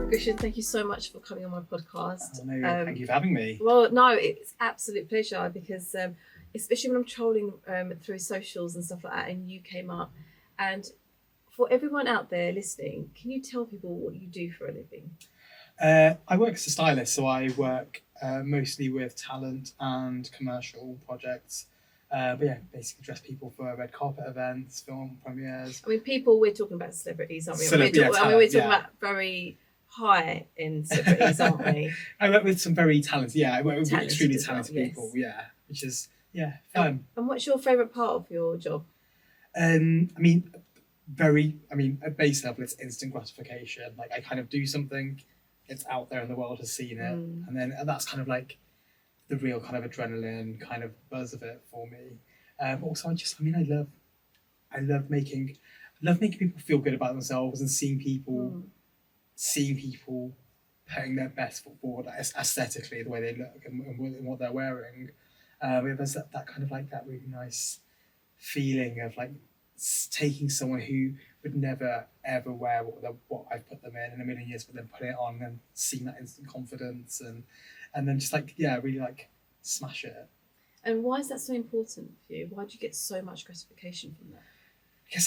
Krishan, thank you so much for coming on my podcast. Oh, no, thank you for having me. Well, no, it's absolute pleasure because especially when I'm trolling through socials and stuff like that, and you came up. And for everyone out there listening, can you tell people what you do for a living? I work as a stylist, so I work mostly with talent and commercial projects. But yeah, basically dress people for red carpet events, film premieres. I mean, people, we're talking about celebrities, aren't we? We're talking about very high end celebrities, aren't we? I work with some very talented, I work with Talented extremely as well, talented yes. people, which is, fun. And what's your favourite part of your job? At base level, it's instant gratification. Like, I kind of do something, it's out there and the world has seen it. And that's kind of like the real kind of adrenaline kind of buzz of it for me. Also, I love making people feel good about themselves and seeing people putting their best foot forward aesthetically, the way they look and what they're wearing. There's that kind of like that really nice feeling of like taking someone who would never ever wear what I've put them in a million years, but then putting it on and seeing that instant confidence and then just like really like smash it. And why is that so important for you? Why do you get so much gratification from that? I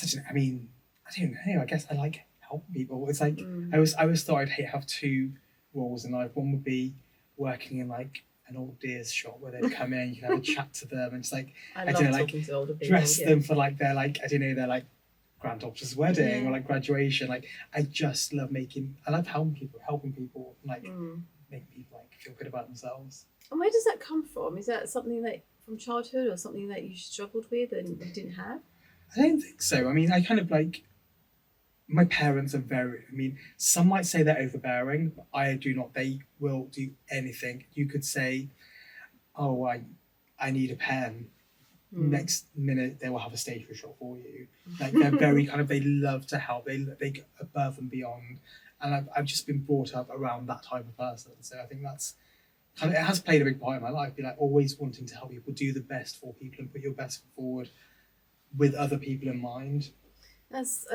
don't know. I guess I like helping people. It's like I always thought I'd have two roles in life. One would be working in like an old deer's shop where they'd come in, you can have a chat to them and just like I love talking to older people, dress them for like their their granddaughter's wedding or like graduation. Like I love helping people like making people like feel good about themselves. And where does that come from? Is that something that from childhood or something that you struggled with and you didn't have? I don't think so. I mean, I kind of like, my parents are some might say they're overbearing, but I do not. They will do anything. You could say, oh, I need a pen. Next minute, they will have a stationery shop for you. Like they're very they love to help. They go above and beyond. And I've just been brought up around that type of person. So I think that's it has played a big part in my life. Be like always wanting to help people, do the best for people and put your best foot forward with other people in mind. That's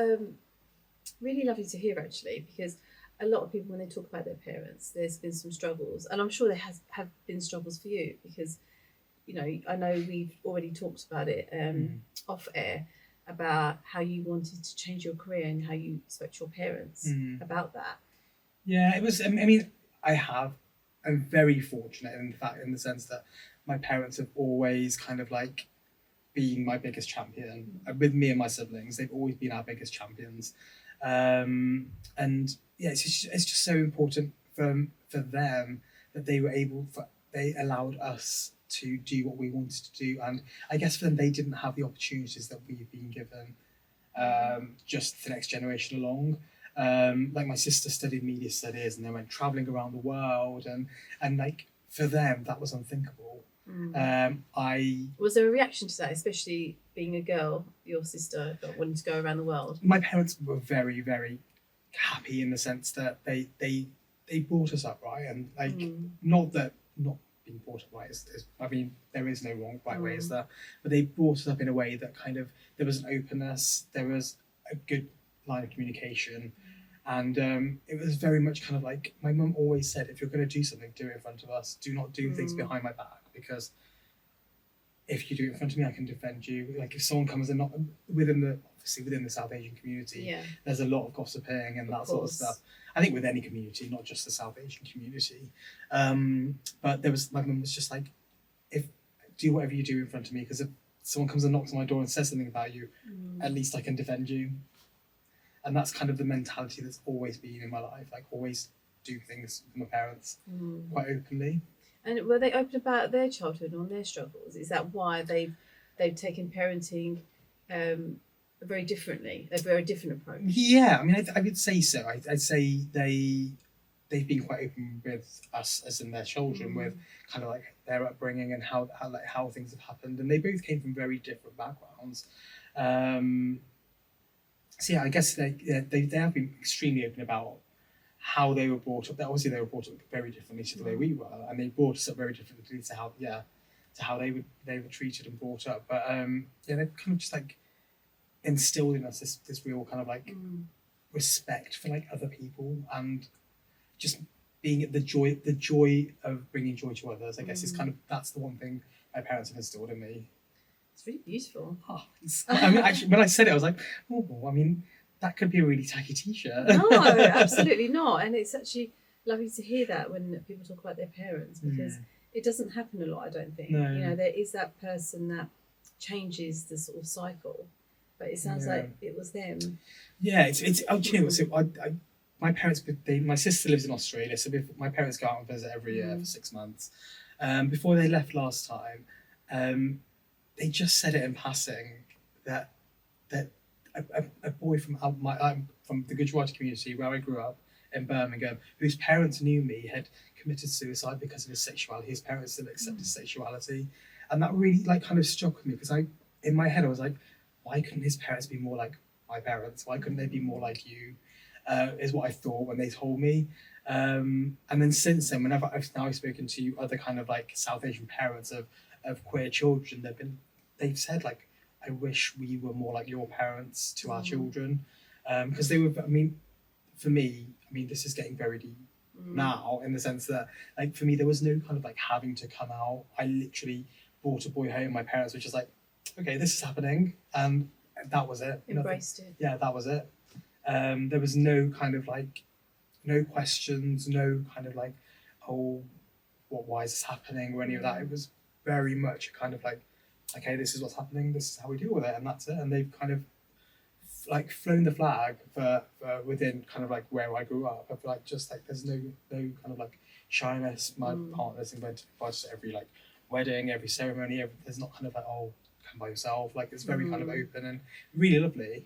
really lovely to hear, actually, because a lot of people, when they talk about their parents, there's been some struggles, and I'm sure there have been struggles for you because, I know we've already talked about it off air about how you wanted to change your career and how you spoke to your parents about that. Yeah, it was. I'm very fortunate in the sense that my parents have always kind of like been my biggest champion with me and my siblings. They've always been our biggest champions. And yeah, it's just so important for them that they allowed us to do what we wanted to do, and I guess for them they didn't have the opportunities that we've been given, just the next generation along. Like my sister studied media studies and they went traveling around the world, and like for them that was unthinkable. Was there a reaction to that, especially being a girl, your sister wanting to go around the world? My parents were very, very happy in the sense that they brought us up right, and like not being brought up right there is no right way, is there? But they brought us up in a way that kind of there was an openness, there was a good line of communication, and it was very much kind of like my mum always said, if you're going to do something, do it in front of us. Do not do things behind my back, because if you do it in front of me, I can defend you. Like if someone comes in, not within the South Asian community, there's a lot of gossiping and that sort of stuff. I think with any community, not just the South Asian community. But my mum was just like, do whatever you do in front of me, because if someone comes and knocks on my door and says something about you, at least I can defend you. And that's kind of the mentality that's always been in my life. Like always do things with my parents quite openly. And were they open about their childhood and their struggles? Is that why they've taken parenting very differently, a very different approach? Yeah, I mean, I would say so. I'd say they've been quite open with us as in their children, with kind of like their upbringing and how things have happened, and they both came from very different backgrounds. So yeah, I guess they have been extremely open about how they were brought up. Obviously, they were brought up very differently to the way we were, and they brought us up very differently to how they were treated and brought up. But they've kind of just like instilled in us this real kind of like respect for like other people, and just being the joy of bringing joy to others. I guess is kind of, that's the one thing my parents have instilled in me. It's really beautiful. Oh, I mean, actually, when I said it, I was like, oh, I mean, that could be a really tacky t-shirt. No, absolutely not. And it's actually lovely to hear that when people talk about their parents, because it doesn't happen a lot, I don't think. No. You know, there is that person that changes the sort of cycle, but it sounds like it was them. Yeah, it's oh, do you know, so my parents, my sister lives in Australia, so my parents go out and visit every year for 6 months. Before they left last time, they just said it in passing that a boy from from the Gujarati community where I grew up in Birmingham, whose parents knew me, had committed suicide because of his sexuality. His parents didn't accept his sexuality, and that really like kind of struck with me, because in my head I was like, why couldn't his parents be more like my parents? Why couldn't they be more like you? Is what I thought when they told me. And then since then, whenever I've now spoken to other kind of like South Asian parents of queer children, they've said like, I wish we were more like your parents to our children, because they were. I mean, for me, this is getting very deep now, in the sense that like for me there was no kind of like having to come out. I literally brought a boy home. My parents were just like, okay, this is happening, and that was it. Embraced it. Yeah, that was it. There was no kind of like, no questions, no kind of like, oh, why is this happening, or any of that. It was very much kind of like, okay, this is what's happening, this is how we deal with it, and that's it. And they've kind of like flown the flag for within kind of like where I grew up. I feel like just like there's no kind of like shyness. My partner's invited to every like wedding, every ceremony. There's not kind of like, oh, come by yourself. Like it's very kind of open and really lovely.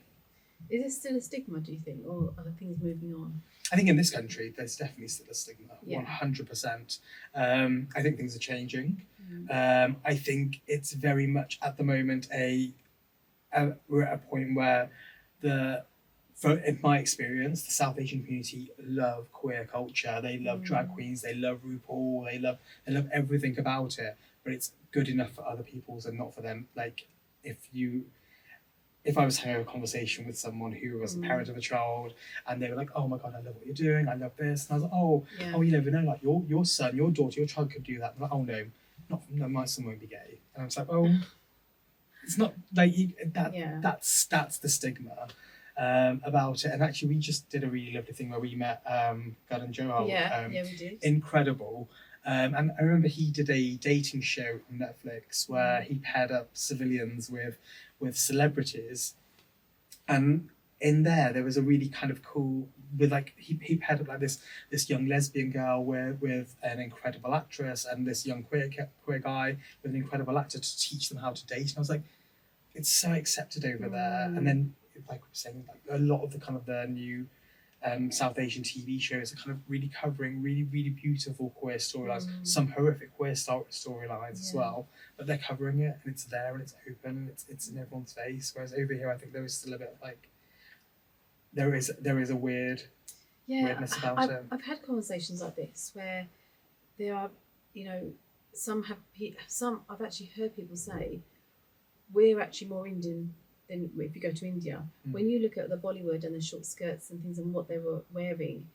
Is there still a stigma, do you think, or are things moving on? I think in this country, there's definitely still a stigma, Yeah. 100%. I think things are changing. I think it's very much at the moment we're at a point where in my experience, the South Asian community love queer culture. They love drag queens. They love RuPaul. They love everything about it. But it's good enough for other people's and not for them. Like if I was having a conversation with someone who was a parent of a child and they were like, oh my God, I love what you're doing, I love this. And I was like, oh, you never know, like your son, your daughter, your child could do that. And I'm like, oh no, my son won't be gay. And I was like, oh, it's not like that's the stigma about it. And actually we just did a really lovely thing where we met Gad and Joel. We did. Incredible. And I remember he did a dating show on Netflix where he paired up civilians with celebrities, and in there was a really kind of cool, with like he paired up like this young lesbian girl with an incredible actress, and this young queer guy with an incredible actor to teach them how to date. And I was like, it's so accepted over there. And then like we were saying, like a lot of the kind of the new South Asian TV shows are kind of really covering really, really beautiful queer storylines, some horrific queer storylines as well, but they're covering it, and it's there, and it's open, and it's in everyone's face. Whereas over here, I think there is still a bit like there is a weirdness about it. I've had conversations like this where there are, some I've actually heard people say we're actually more Indian. Then if you go to India, when you look at the Bollywood and the short skirts and things and what they were wearing,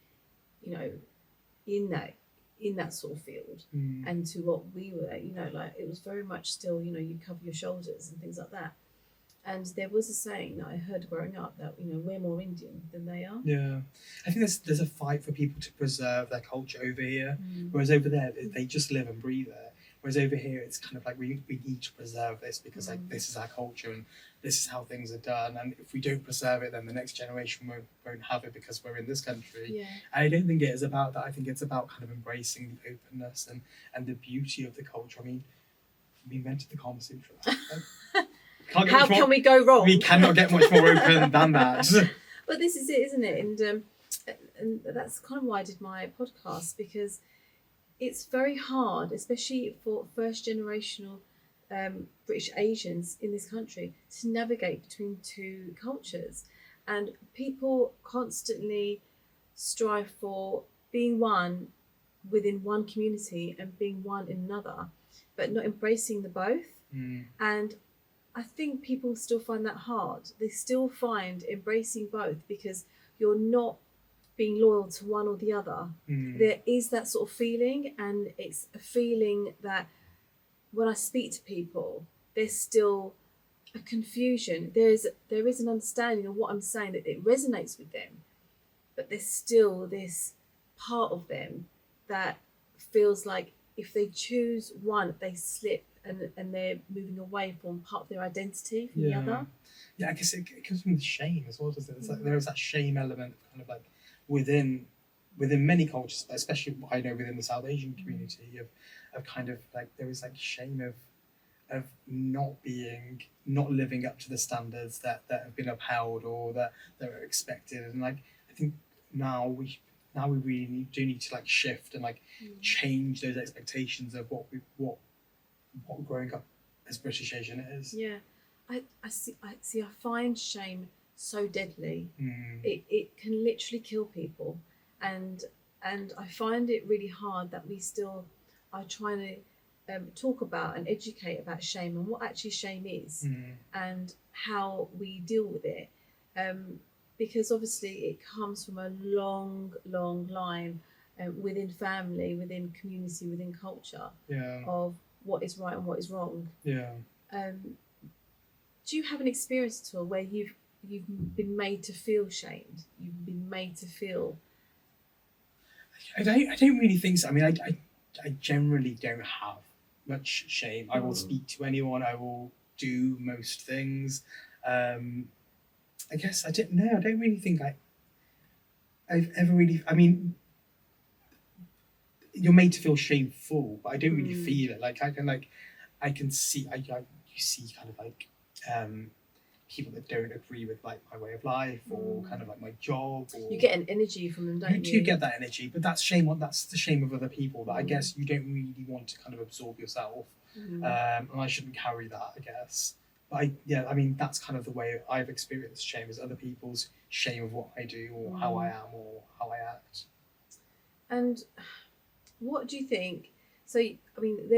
in that sort of field, and to what we were, like it was very much still, you cover your shoulders and things like that. And there was a saying that I heard growing up that we're more Indian than they are. Yeah, I think there's a fight for people to preserve their culture over here, whereas over there they just live and breathe it. Whereas over here, it's kind of like we need to preserve this because like this is our culture and this is how things are done. And if we don't preserve it, then the next generation won't have it because we're in this country. Yeah. I don't think it is about that. I think it's about kind of embracing the openness and the beauty of the culture. I mean, we invented the Kama Sutra. How can we go wrong? We cannot get much more open than that. But this is it, isn't it? And that's kind of why I did my podcast, because it's very hard, especially for first generational British Asians in this country, to navigate between two cultures. And people constantly strive for being one within one community and being one in another, but not embracing the both. And I think people still find that hard. They still find embracing both because you're not being loyal to one or the other. There is that sort of feeling, and it's a feeling that when I speak to people, there's still a confusion. There is an understanding of what I'm saying, that it resonates with them, but there's still this part of them that feels like if they choose one, they slip, and they're moving away from part of their identity from the other. Yeah, I guess it comes from the shame as well, doesn't it? It's like there is that shame element kind of like within many cultures, especially I know within the South Asian community, of kind of like there is like shame of not living up to the standards that have been upheld or that are expected. And like I think now we really do need to like shift and like change those expectations of what growing up as British Asian is. Yeah, I see. I find shame so deadly. It can literally kill people, and I find it really hard that we still are trying to talk about and educate about shame and what actually shame is, and how we deal with it, because obviously it comes from a long line within family, within community, within culture, of what is right and what is wrong. Do you have an experience at all where you've been made to feel shamed? You've been made to feel... I don't really think so. I mean, I generally don't have much shame. I will speak to anyone. I will do most things. I guess I don't know. I don't really think I've ever really... I mean, you're made to feel shameful, but I don't really feel it. Like I can see... you see kind of like people that don't agree with like my way of life or kind of like my job. Or you get an energy from them, don't you? You do get that energy, but that's shame. That's the shame of other people that I guess you don't really want to kind of absorb yourself. And I shouldn't carry that, I guess. But I mean, that's kind of the way I've experienced shame, is other people's shame of what I do or how I am or how I act. And what do you think? So, I mean,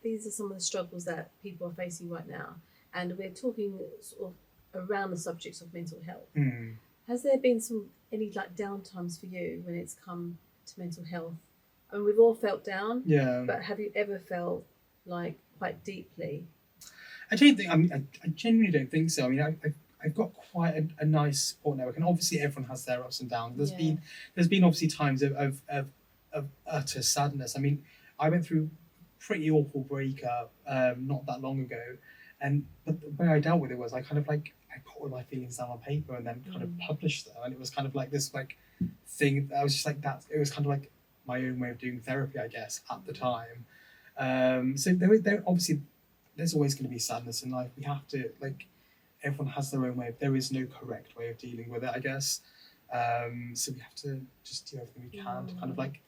these are some of the struggles that people are facing right now, and we're talking sort of around the subjects of mental health. Has there been any like downtimes for you when it's come to mental health? I mean, we've all felt down. But have you ever felt like quite deeply? I don't think. I mean, I genuinely don't think so. I mean, I've got quite a nice support network, and obviously everyone has their ups and downs. There's been obviously times of utter sadness. I mean, I went through a pretty awful breakup not that long ago, but the way I dealt with it was I kind of like I put all my feelings down on paper and then kind of published them, and it was kind of like this like thing. I was just like that. It was kind of like my own way of doing therapy, I guess, at the time. So there obviously there's always going to be sadness in life. We have to like everyone has their own way. There is no correct way of dealing with it, I guess. So we have to just do everything we can to kind of like.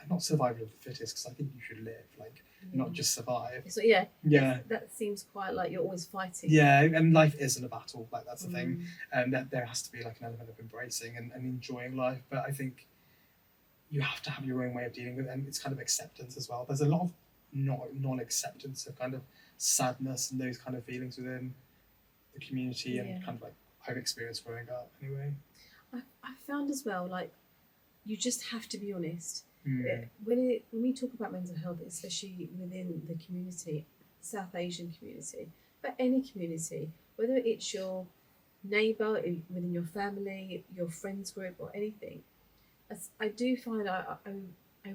Not survival of the fittest, because I think you should live, like not just survive. So that seems quite like you're always fighting. Yeah, and life isn't a battle. Like that's the thing. That there has to be like an element of embracing and enjoying life. But I think you have to have your own way of dealing with it, and it's kind of acceptance as well. There's a lot of non-acceptance of kind of sadness and those kind of feelings within the community, and kind of like I've experienced growing up anyway. I found as well, like you just have to be honest. When we talk about mental health, especially within the community, South Asian community, but any community, whether it's your neighbour, within your family, your friends group, or anything, I do find I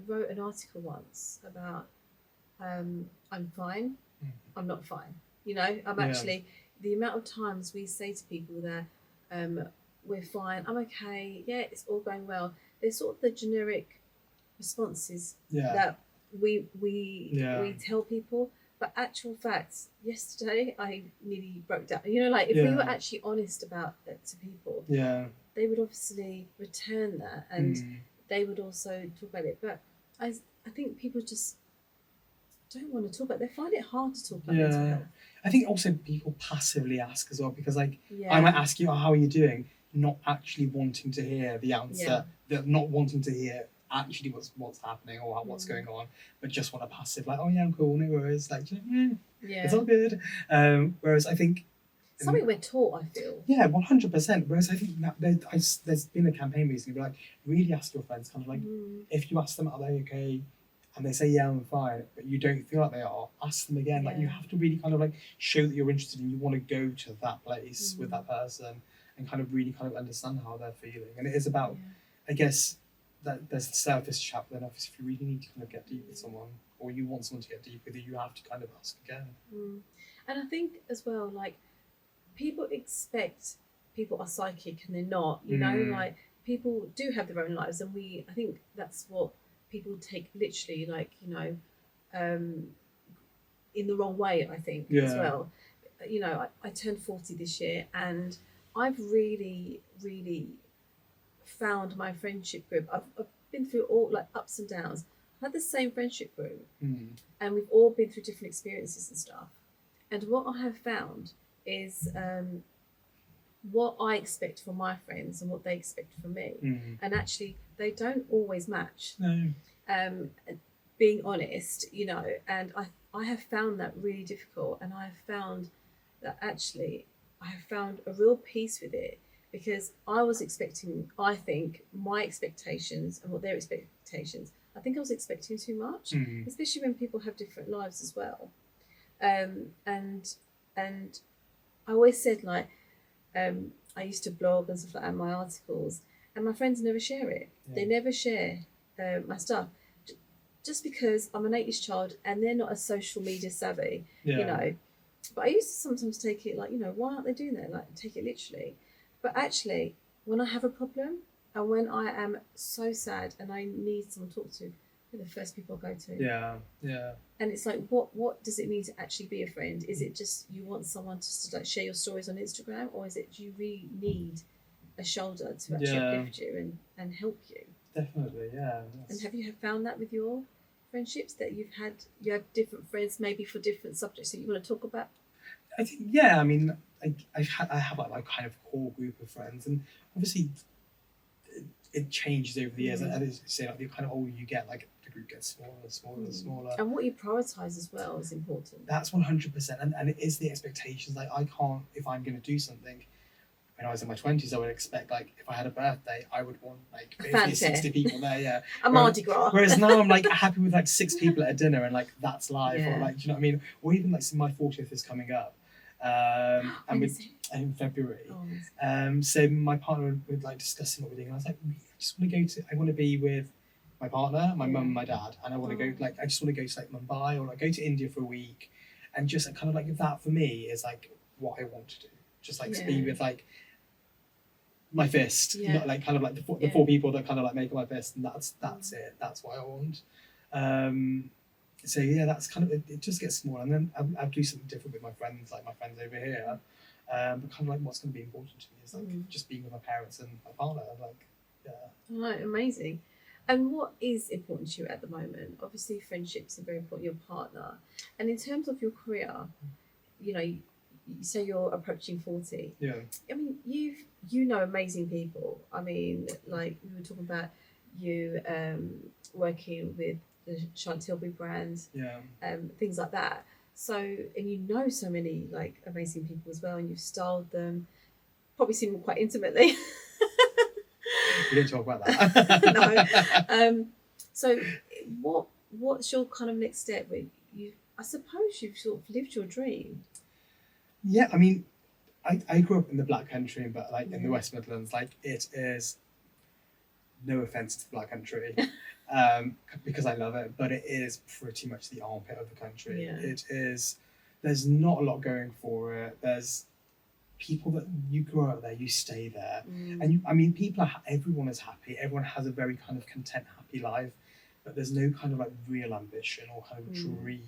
wrote an article once about I'm fine, I'm not fine. You know, I'm actually, the amount of times we say to people that we're fine, I'm okay, yeah, it's all going well. There's sort of the generic responses that we tell people, but actual facts, yesterday I nearly broke down. You know, like if we were actually honest about it to people, they would obviously return that, and they would also talk about it. But I think people just don't want to talk about it. They find it hard to talk about mental health. I think also people passively ask as well, because like I might ask you, how are you doing, not actually wanting to hear the answer, not wanting to hear actually what's happening or what's going on, but just want a passive like, oh yeah, I'm cool, no worries, like it's all good. Whereas I think something we're taught, I feel. Yeah, 100%. Whereas I think that there's been a campaign recently where like really ask your friends, kind of like if you ask them are they okay, and they say yeah I'm fine, but you don't feel like they are, ask them again. Like you have to really kind of like show that you're interested and you want to go to that place with that person and kind of really kind of understand how they're feeling. And it is about, I guess, that there's the surface chat, but then obviously if you really need to kind of get deep with someone, or you want someone to get deep with you, you have to kind of ask again. And I think as well, like, people expect people are psychic and they're not, you know, like people do have their own lives, and I think that's what people take literally, like, you know, in the wrong way, I think, as well. You know, I turned 40 this year, and I've really, really found my friendship group. I've been through all like ups and downs. I've had the same friendship group, and we've all been through different experiences and stuff. And what I have found is what I expect from my friends and what they expect from me, and actually they don't always match. Being honest, you know, and I have found that really difficult, and I have found that actually I have found a real peace with it, because I was expecting, I think, my expectations and what their expectations, I think I was expecting too much, especially when people have different lives as well. And I always said, like, I used to blog and stuff like that, my articles, and my friends never share it. They never share my stuff, just because I'm an 80s child and they're not as social media savvy, you know. But I used to sometimes take it like, you know, why aren't they doing that? Like, take it literally. But actually, when I have a problem and when I am so sad and I need someone to talk to, they're the first people I go to. And it's like, what does it mean to actually be a friend? Is it just you want someone to like share your stories on Instagram, or is it do you really need a shoulder to actually uplift you and help you? Definitely, yeah. And have you found that with your friendships, that you have different friends maybe for different subjects that you want to talk about? I think, yeah, I mean, I have like my kind of core group of friends, and obviously it changes over the years. And as you say, like the kind of older you get, like the group gets smaller and smaller and smaller. And what you prioritise as well is important. That's 100%, and it is the expectations. Like I can't, if I'm going to do something. When I was in my 20s, I would expect, like, if I had a birthday, I would want like 50, 60 people there, a Mardi Gras. Whereas now I'm like happy with like 6 people at a dinner, and like that's live, or like, do you know what I mean? Or even like my 40th is coming up, and in February. So my partner would like discussing what we're doing, and I was like, I want to be with my partner, my mum, and my dad, and I want to go like I just want to go to like Mumbai or like go to India for a week, and just like, kind of like that for me is like what I want to do, just like to be with like my fist, not like kind of like the 4 people that kind of like make my fist, and that's it. That's what I want. So yeah, that's kind of it. Just gets smaller, and then I'll do something different with my friends, like my friends over here. But kind of like what's going to be important to me is like just being with my parents and my partner. Like, Right, amazing. And what is important to you at the moment? Obviously, friendships are very important. Your partner, and in terms of your career, you know, you say you're approaching 40. Yeah. I mean, you know amazing people. I mean, like we were talking about you working with the Chantilly brand, things like that. So, and you know so many like amazing people as well, and you've styled them, probably seen them quite intimately. We didn't talk about that. No. So, what's your kind of next step? I suppose you've sort of lived your dream. Yeah, I mean, I grew up in the Black Country, but like in the West Midlands, like it is. No offense to the Black Country, because I love it, but it is pretty much the armpit of the country. It is. There's not a lot going for it. There's people that you grow up there, you stay there, and I mean, everyone is happy. Everyone has a very kind of content, happy life, but there's no kind of like real ambition or kind of dream.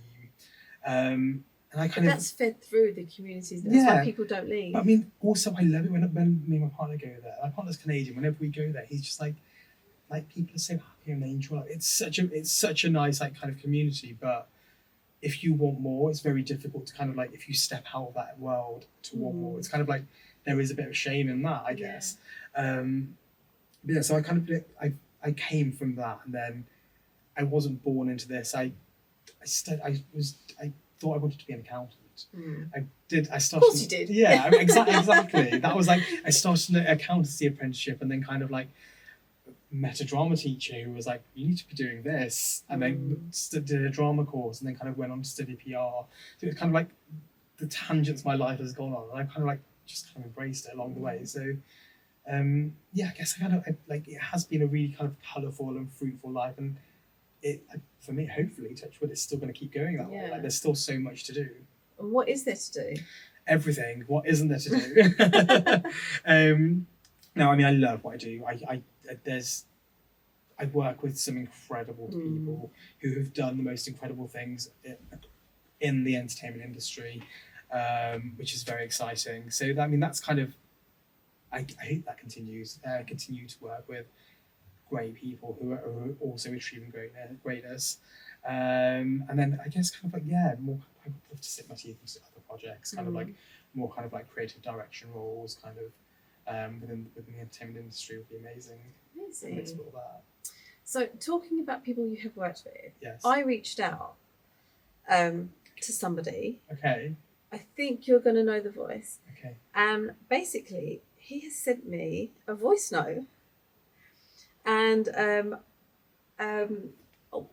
And I kind of that's fed through the communities. That's why people don't leave. But I mean, also I love it when me and my partner go there. My partner's Canadian. Whenever we go there, he's just like people are so happy and they enjoy it. It's such a nice like kind of community. But if you want more, it's very difficult to kind of like, if you step out of that world to want more, it's kind of like there is a bit of shame in that, I guess. But yeah, so I kind of I came from that, and then I wasn't born into this. I thought I wanted to be an accountant I started. Of course you did. Yeah, exactly. That was like, I started an accountancy apprenticeship and then kind of like met a drama teacher who was like, you need to be doing this, and then did a drama course and then kind of went on to study PR. So it's kind of like the tangents my life has gone on, and I kind of like just kind of embraced it along the way. So yeah, I guess like it has been a really kind of colourful and fruitful life, and it, for me, hopefully, touch wood, it's still going to keep going that way. Like there's still so much to do. And what is there to do? Everything. What isn't there to do? No, I mean, I love what I do. I work with some incredible people who have done the most incredible things in the entertainment industry, which is very exciting. So I mean, that's kind of, I hope that continues. Continue to work with great people who are also achieving greatness. And then I guess kind of like, more, I would love to sit my teeth into other projects, kind of like more kind of like creative direction roles, kind of within the entertainment industry would be amazing. Amazing. Explore that. So talking about people you have worked with, yes, I reached out to somebody. Okay. I think you're going to know the voice. Okay. And basically, he has sent me a voice note, and I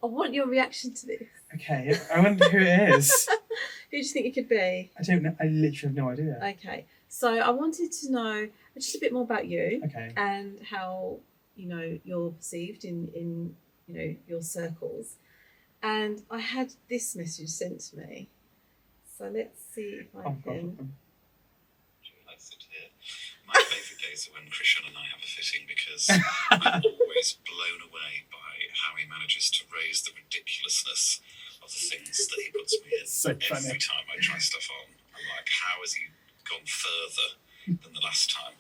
want your reaction to this. Okay, I wonder who it is. Who do you think it could be? I don't know. I literally have no idea. Okay, so I wanted to know just a bit more about you. Okay. And how you're perceived in your circles. And I had this message sent to me. So let's see if I can. My favourite days are when Krishan and I have a fitting, because I'm always blown away by how he manages to raise the ridiculousness of the things that he puts me in. So funny. Every time I try stuff on, I'm like, how has he gone further than the last time?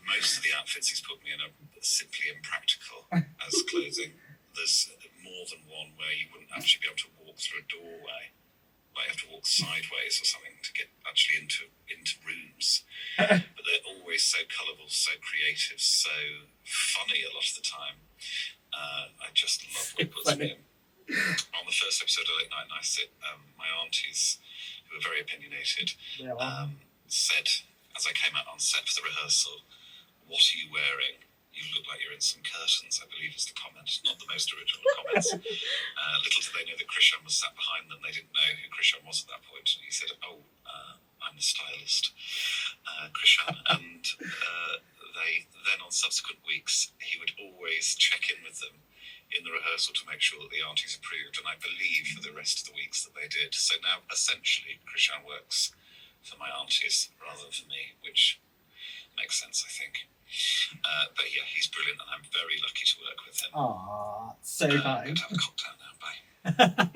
Most of the outfits he's put me in are simply impractical as clothing. There's more than one where you wouldn't actually be able to walk through a doorway. Like you have to walk sideways or something to get actually into rooms. But they're always so colourful, so creative, so funny a lot of the time. I just love what he puts me in. On the first episode of Late Night Nice, my aunties, who are very opinionated, said, as I came out on set for the rehearsal, "What are you wearing? You look like you're in some curtains," I believe is the comment, not the most original of comments. Little did they know that Krishan was sat behind them. They didn't know who Krishan was at that point. And he said, I'm the stylist, Krishan. And then on subsequent weeks, he would always check in with them in the rehearsal to make sure that the aunties approved. And I believe for the rest of the weeks that they did. So now, essentially, Krishan works for my aunties rather than for me, which makes sense, I think. But yeah, he's brilliant, and I'm very lucky to work with him. Ah, so I'm kind. going to have a cocktail now. Bye.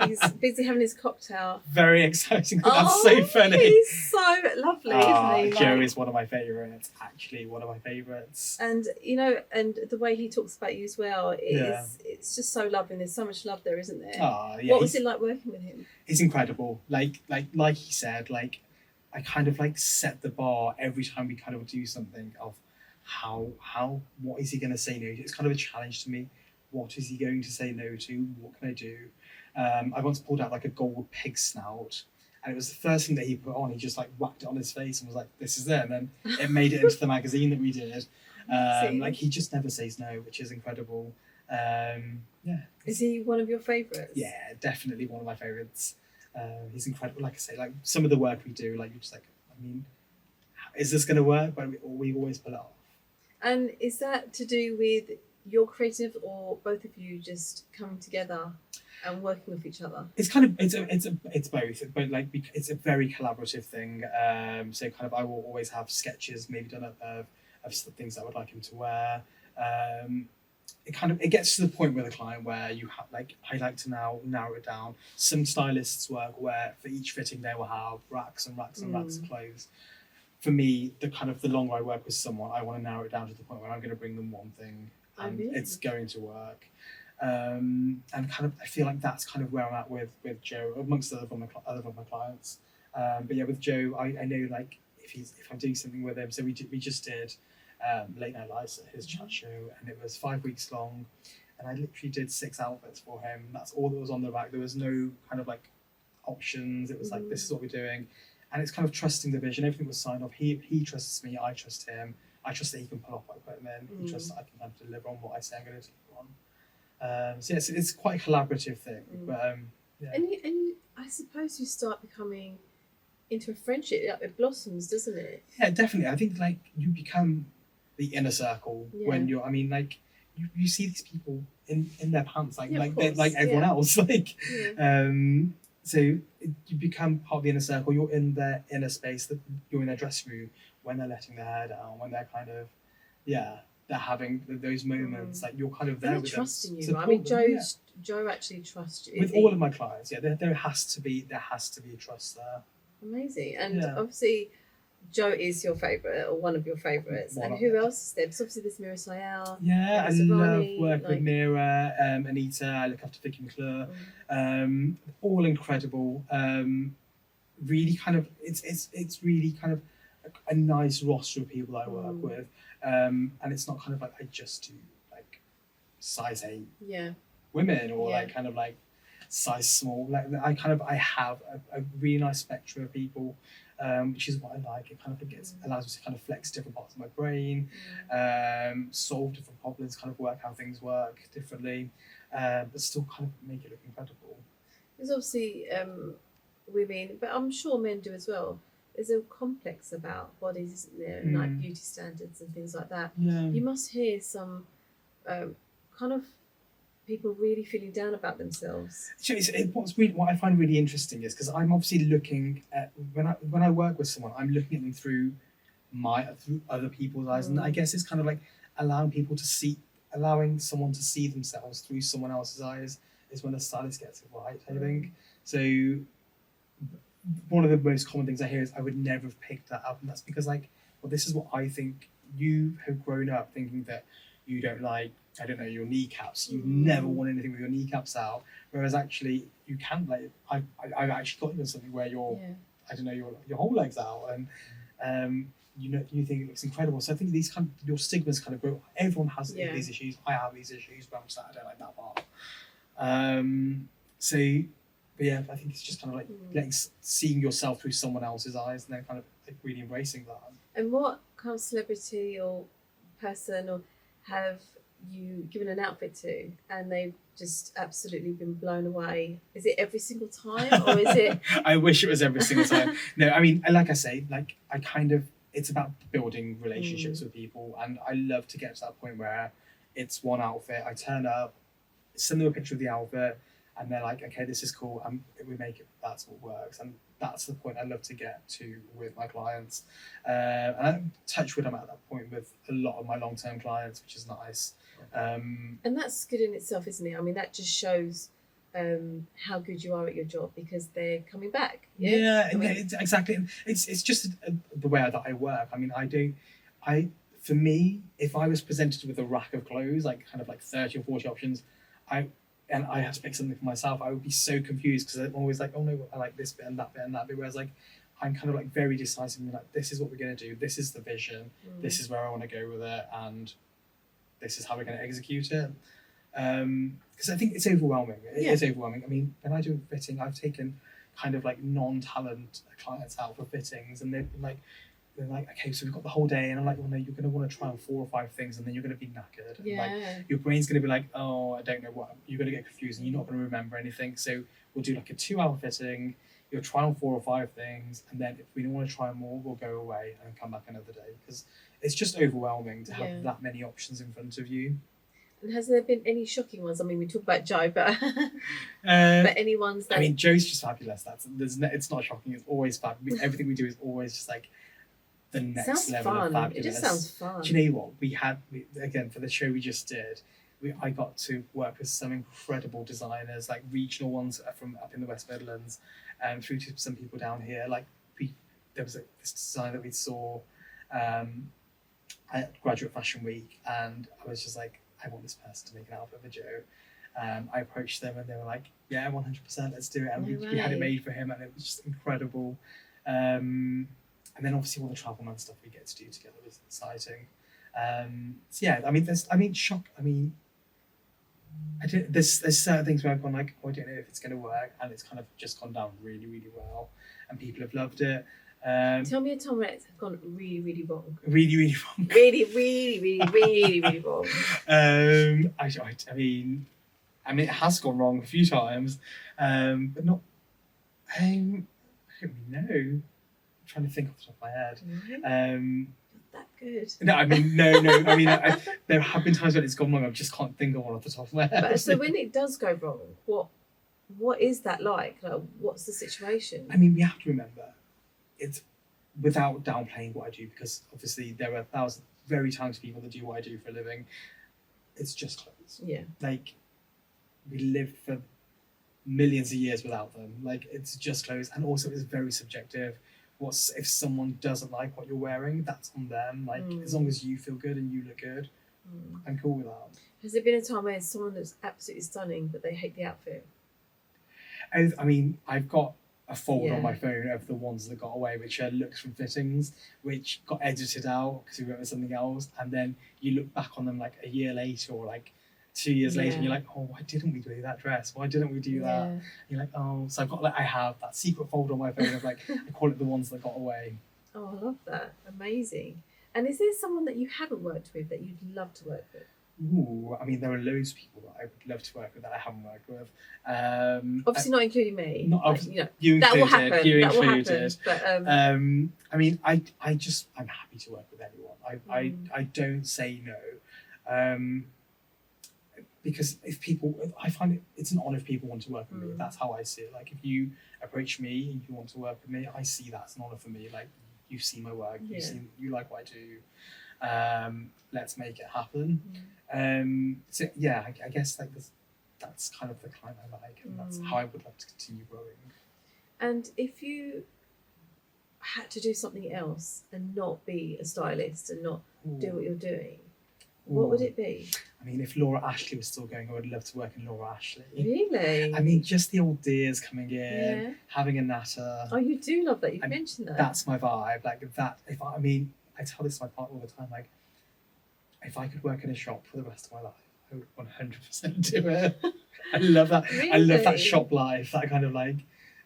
He's busy having his cocktail. Very exciting. That's so funny. He's so lovely, isn't he? Joe is one of my favourites. Actually, one of my favourites. And and the way he talks about you as well it's just so lovely. There's so much love there, isn't there? Yeah, what was it like working with him? He's incredible. Like he said, like I kind of like set the bar every time we kind of do something of what is he going to say no to? It's kind of a challenge to me. What is he going to say no to? What can I do? I once pulled out like a gold pig snout, and it was the first thing that he put on. He just like whacked it on his face and was like, "This is it." And then it made it into the magazine that we did. Like he just never says no, which is incredible. Is he one of your favourites? Yeah, definitely one of my favourites. He's incredible. Like I say, like some of the work we do, like you're just like, I mean, is this going to work? But we always pull it off. And is that to do with your creative, or both of you just coming together and working with each other? It's kind of it's both, but like it's a very collaborative thing. So kind of I will always have sketches maybe done of things I would like him to wear. It gets to the point with a client where you have like I like to now narrow it down. Some stylists work where for each fitting they will have racks and racks and racks of clothes. For me, the longer I work with someone, I want to narrow it down to the point where I'm going to bring them one thing and it's going to work. And kind of, I feel like that's kind of where I'm at with Joe, amongst other of my clients. But yeah, with Joe, I know like if I'm doing something with him. So we just did Late Night Lights at his chat show, and it was 5 weeks long, and I literally did 6 outfits for him. That's all that was on the rack. There was no kind of like options. It was like, this is what we're doing. and it's kind of trusting the vision. Everything was signed off. He trusts me. I trust him. I trust that he can pull off what I put him in. He trusts that I can kind of deliver on what I say I'm going to deliver on. So yes, it's quite a collaborative thing. But yeah. And I suppose you start becoming into a friendship. It blossoms, doesn't it? Yeah, definitely. I think like you become the inner circle when you're. I mean, like you see these people in their pants, like they're like everyone else. Like, so you become part of the inner circle. You're in their inner space. That you're in their dressing room when they're letting their hair down. When they're kind of, they're having those moments. Like you're kind of there with trusting them. you. I mean, Joe actually trusts you. With all of my clients, there has to be a trust there. Amazing, and obviously, Joe is your favourite or one of your favourites. And who else is there? Because obviously there's Mira Sayal. Yeah, I love working with Mira, Anita. I look after Vicky McClure. All incredible. Really kind of it's really kind of a nice roster of people I work with. And it's not kind of like I just do like size 8 women or like kind of like size small. Like I have a really nice spectrum of people, which is what I like. It kind of allows me to kind of flex different parts of my brain, solve different problems, kind of work how things work differently, but still kind of make it look incredible. There's obviously women, but I'm sure men do as well. There's a complex about bodies, isn't there, and like beauty standards and things like that. You must hear some kind of people really feeling down about themselves. So what I find really interesting is because I'm obviously looking at when I work with someone, I'm looking at them through other people's eyes, and I guess it's kind of like allowing someone to see themselves through someone else's eyes is when the stylist gets it right. I think so. One of the most common things I hear is I would never have picked that up, and that's because this is what I think. You have grown up thinking that you don't like, I don't know, your kneecaps. You never want anything with your kneecaps out. Whereas actually you can, like, I've actually got you something where I don't know, your whole leg's out, and you think it looks incredible. So I think these your stigmas kind of grow. Everyone has these issues. I have these issues, but I'm just like, I don't like that part. But yeah, I think it's just kind of like seeing yourself through someone else's eyes, and then kind of like really embracing that. And what kind of celebrity or person or have you given an outfit to, and they've just absolutely been blown away? Is it every single time, or is it? I wish it was every single time. No, I mean, like I say, like it's about building relationships with people, and I love to get to that point where it's one outfit. I turn up, send them a picture of the outfit, and they're like, okay, this is cool, and we make it, that's what works. And that's the point I love to get to with my clients. And I'm touch wood, I'm at that point with a lot of my long-term clients, which is nice. And that's good in itself, isn't it? I mean, that just shows how good you are at your job because they're coming back. Exactly. It's just the way that I work. I mean, for me, if I was presented with a rack of clothes, like kind of like 30 or 40 options, and I had to pick something for myself, I would be so confused because I'm always like, oh no, I like this bit and that bit and that bit. Whereas like, I'm kind of like very decisive and like, this is what we're going to do. This is the vision. This is where I want to go with it. And this is how we're going to execute it. Because I think it's overwhelming. It is overwhelming. I mean, when I do fitting, I've taken kind of like non-talent clients out for fittings, and they're like, okay, so we've got the whole day, and I'm like, well, no, you're going to want to try on 4 or 5 things, and then you're going to be knackered. And like, your brain's going to be like, oh, I don't know what. You're going to get confused, and you're not going to remember anything. So we'll do like a 2-hour fitting. You'll try on 4 or 5 things, and then if we don't want to try more, we'll go away and come back another day because it's just overwhelming to have that many options in front of you. And has there been any shocking ones? I mean, we talk about Joe, but but any ones that... I mean, Joe's just fabulous. It's not shocking. It's always fab. Everything we do is always just like the next level of fabulous. It just sounds fun. Do you know what? Again, for the show we just did, I got to work with some incredible designers, like regional ones from up in the West Midlands, through to some people down here. Like there was this designer that we saw at Graduate Fashion Week, and I was just like, I want this person to make an outfit for Joe. I approached them and they were like, yeah, 100%, let's do it. And we had it made for him, and it was just incredible. And then obviously all the travel man stuff we get to do together was exciting. So yeah, I mean, there's certain things where I've gone like, oh, I don't know if it's going to work, and it's kind of just gone down really, really well, and people have loved it. Tell me a time when it's gone really, really wrong. Really, really wrong. Really, really, really, really, really wrong. I mean, it has gone wrong a few times, but not. I don't really know. I'm trying to think off the top of my head. Not that good. No, I mean, no. I mean, there have been times when it's gone wrong. I just can't think of one off the top of my head. But so when it does go wrong, what is that like? Like, what's the situation? I mean, we have to remember, it's without downplaying what I do, because obviously there are thousands, very talented people that do what I do for a living. It's just clothes. Yeah. Like, we lived for millions of years without them. Like, it's just clothes, and also it's very subjective. If someone doesn't like what you're wearing, that's on them. Like, as long as you feel good and you look good, I'm cool with that. Has there been a time where someone that's absolutely stunning but they hate the outfit? I mean, I've got a folder on my phone of the ones that got away, which are looks from fittings, which got edited out because we went with something else, and then you look back on them like a year later or like 2 years later, and you're like, oh, why didn't we do that dress? Why didn't we do that? And you're like, oh, so I have that secret folder on my phone of like, I call it the ones that got away. Oh, I love that. Amazing. And is there someone that you haven't worked with that you'd love to work with? Ooh, I mean, there are loads of people that I would love to work with that I haven't worked with. Obviously, not including me. Not like, you included. That will happen. You that included. Will happen. But I mean, I'm happy to work with anyone. I don't say no. Because I find it's an honour if people want to work with me. That's how I see it. Like, if you approach me and you want to work with me, I see that as an honour for me. Like, you've seen my work, you like what I do. Let's make it happen. So yeah, I guess like that's kind of the kind I like, and that's how I would like to continue growing. And if you had to do something else and not be a stylist and not do what you're doing, what would it be? I mean, if Laura Ashley was still going, I would love to work in Laura Ashley. Really? I mean, just the old dears coming in, having a natter. Oh, you do love that. You've mentioned that. That's my vibe. Like that. I tell this to my partner all the time. Like, if I could work in a shop for the rest of my life, I would 100% do it. I love that. Really? I love that shop life. That kind of like,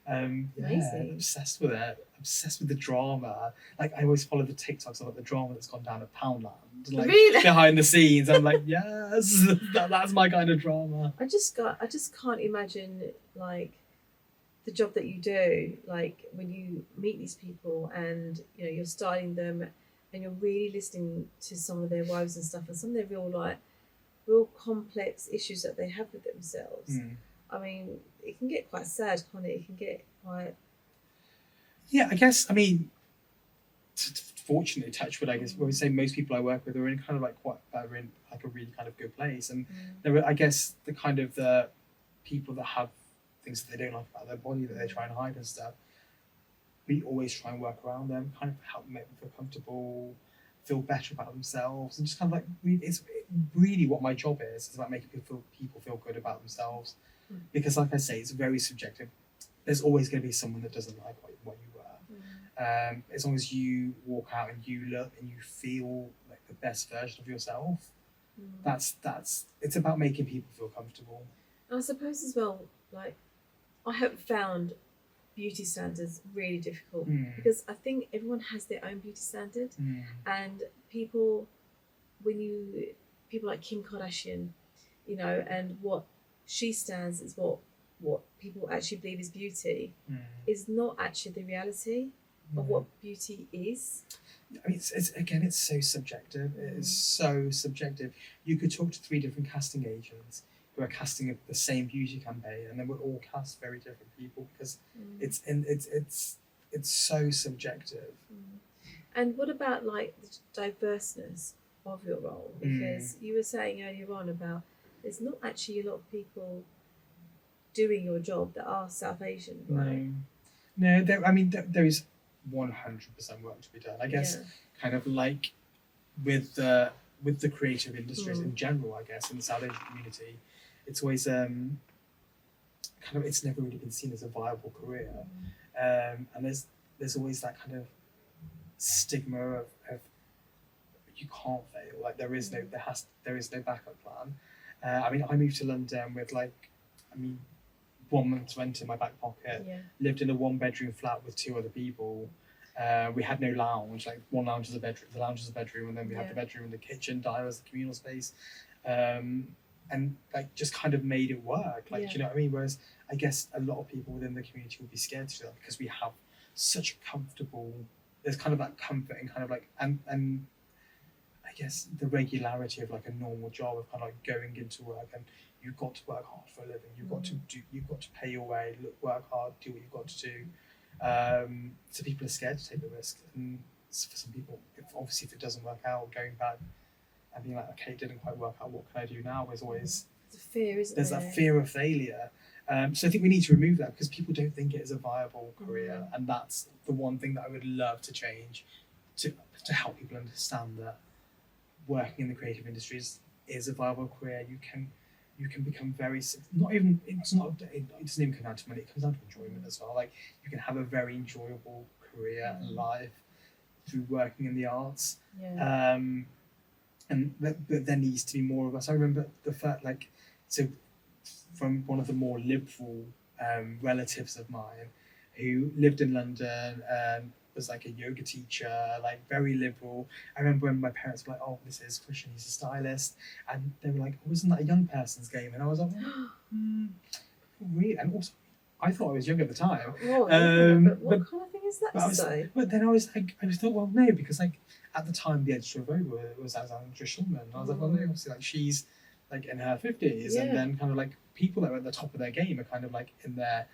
Amazing. Obsessed with it. Obsessed with the drama. Like, I always follow the TikToks about the drama that's gone down at Poundland. Like, really? behind the scenes, I'm like, yes, that's my kind of drama. I just can't imagine like the job that you do. Like, when you meet these people and you're styling them, and you're really listening to some of their wives and stuff, and some of their real complex issues that they have with themselves. I mean, it can get quite sad, can't it? It can get quite. Yeah, I guess. I mean, fortunately, touch wood, I guess. We say most people I work with are in kind of like are in like a really kind of good place, and there are, I guess, the kind of the people that have things that they don't like about their body that they try and hide and stuff. We always try and work around them, kind of help them make them feel comfortable, feel better about themselves, and just kind of like it's really what my job is. It's about making people feel good about themselves, because, like I say, it's very subjective. There's always going to be someone that doesn't like what you wear. As long as you walk out and you look and you feel like the best version of yourself, that's it's about making people feel comfortable. And I suppose as well, like, I have found beauty standards really difficult because I think everyone has their own beauty standard, and people like Kim Kardashian, and what she stands is what people actually believe is beauty is not actually the reality of what beauty is. I mean, it's so subjective. It is so subjective. You could talk to 3 different casting agents who are casting the same beauty campaign, and they would all cast very different people because it's so subjective. And what about like the diverseness of your role? Because you were saying earlier on about there's not actually a lot of people doing your job that are South Asian, right? No, there is 100% work to be done. I guess kind of like with the creative industries in general, I guess, in the South Asian community, it's always kind of, it's never really been seen as a viable career, and there's always that kind of stigma of you can't fail. Like, there is no backup plan. I mean, I moved to London with 1 month's rent in my back pocket. Lived in a 1-bedroom flat with 2 other people. We had no lounge. Like one lounge is a bedroom, the lounge is a bedroom, and then we had Yeah. the bedroom and the kitchen, diner as the communal space, and like just kind of made it work. Like, Yeah. do you know what I mean? Whereas I guess a lot of people within the community would be scared to do that because we have such a comfortable. There's kind of that comfort and kind of like and I guess the regularity of like a normal job of kind of like going into work, and you've got to work hard for a living. You've got to you've got to pay your way, work hard, do what you've got to do. So people are scared to take the risk, and for some people, if it doesn't work out, going back and being like, okay, it didn't quite work out. What can I do now? Is always It's a fear, isn't there's there? that fear of failure. So I think we need to remove that because people don't think it is a viable career, and that's the one thing that I would love to change to help people understand that working in the creative industries is a viable career. You can become very it doesn't even come down to money. It comes down to enjoyment as well. Like you can have a very enjoyable career and life through working in the arts. Yeah. But there needs to be more of us. I remember the fact from one of the more liberal relatives of mine who lived in London and was like a yoga teacher, like very liberal. I remember when my parents were like, "Oh, this is Krishan, he's a stylist," and they were like, "Oh, isn't that a young person's game?" And I was like, "Really?" And also, I thought I was young at the time. Well, but what kind of thing is that to say? But then I was like, I thought, well, no, because like at the time the editor of Vogue was Alexandra Schulman. And I was like, well, no, obviously like she's like in her 50s, and then kind of like people that are at the top of their game are kind of like in their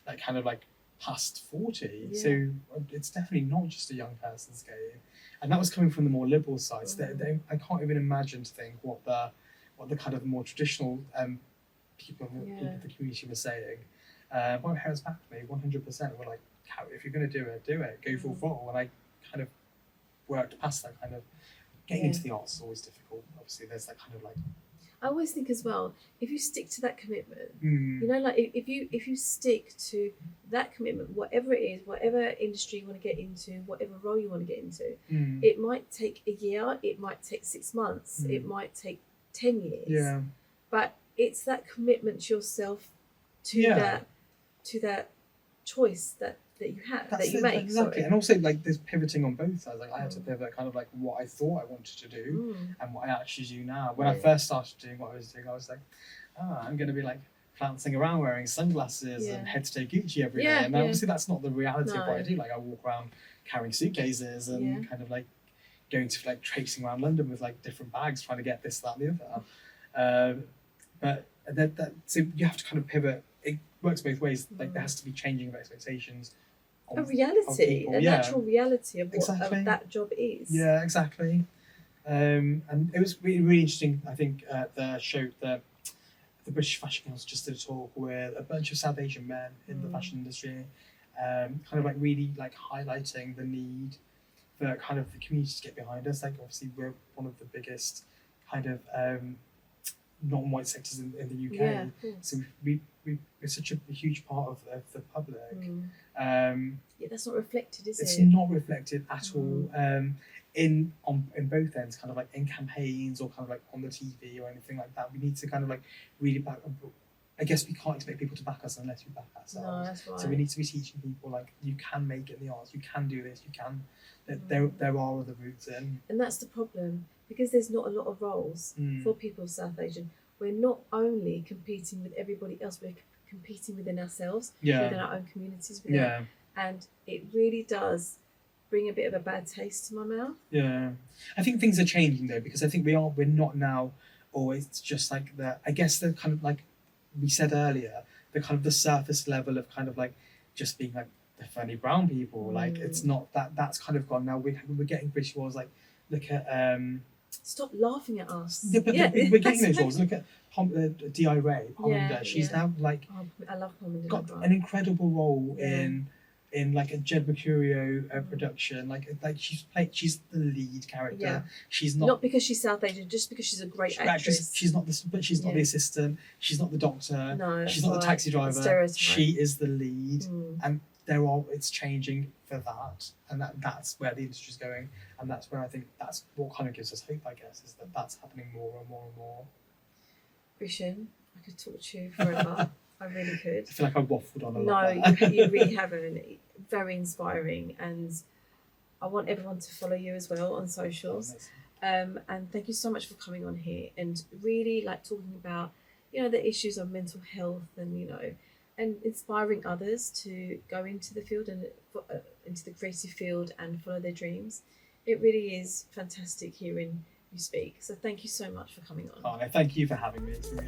like kind of like past 40. Yeah. So it's definitely not just a young person's game, and that was coming from the more liberal side. So I can't even imagine to think what the kind of more traditional people in the community were saying. My parents backed me 100%. Were like, if you're going to do it, go full throttle. And I kind of worked past that kind of getting into the arts is always difficult. Obviously, there's that kind of like. I always think as well, if you stick to that commitment, you know, like if you stick to that commitment, whatever it is, whatever industry you want to get into, whatever role you want to get into, it might take a year, it might take 6 months, it might take 10 years. Yeah. But it's that commitment to yourself, to that choice that you have, that you make. Exactly. Sorry. And also like there's pivoting on both sides. Like I had to pivot kind of like what I thought I wanted to do and what I actually do now. When I first started doing what I was doing, I was like, I'm going to be like flouncing around wearing sunglasses and head to toe Gucci every day. And obviously that's not the reality of what I do. Like I walk around carrying suitcases and kind of like going to like tracing around London with like different bags trying to get this, that, and the other. But so you have to kind of pivot. It works both ways. Like there has to be changing of expectations. A reality, a natural reality of what that job is. Yeah, exactly. And it was really, really interesting. I think the show the British Fashion Council just did a talk with a bunch of South Asian men in the fashion industry, kind of like really like highlighting the need for kind of the community to get behind us. Like obviously we're one of the biggest kind of non-white sectors in the UK, so we're such a huge part of the public. That's not reflected, is it? It's not reflected at all in both ends, kind of like in campaigns or kind of like on the TV or anything like that. We need to kind of like really back. I guess we can't expect people to back us unless we back ourselves. No, that's right. So we need to be teaching people like you can make it in the arts, you can do this, you can. There are other routes in. And that's the problem, because there's not a lot of roles for people of South Asian. We're not only competing with everybody else, we're competing within ourselves, within our own communities. And it really does bring a bit of a bad taste to my mouth. Yeah, I think things are changing though, because I think we're not now always just like I guess the kind of like we said earlier, the kind of the surface level of kind of like just being like the funny brown people. Like it's not that's kind of gone now. We're getting British awards. Like look at stop laughing at us. Yeah, but we're getting those awards. Look at D.I. Ray, Pominder. She's now like I love Pominder. Got an incredible role in like a Jed Mercurio production. Like she's the lead character. Yeah. She's not because she's South Asian, just because she's a great actress. She's not the assistant. She's not the doctor. No, she's not the taxi driver. She is the lead, and it's changing for that, and that's where the industry's going, and that's where I think that's what kind of gives us hope. I guess is that's happening more and more and more. Krishan, I could talk to you forever. I really could. I feel like I waffled on a lot. No, you really haven't. Very inspiring, and I want everyone to follow you as well on socials. And thank you so much for coming on here and really like talking about, you know, the issues of mental health and, you know, and inspiring others to go into the field and into the creative field and follow their dreams. It really is fantastic hearing you speak. So thank you so much for coming on. Oh, no, thank you for having me. It's really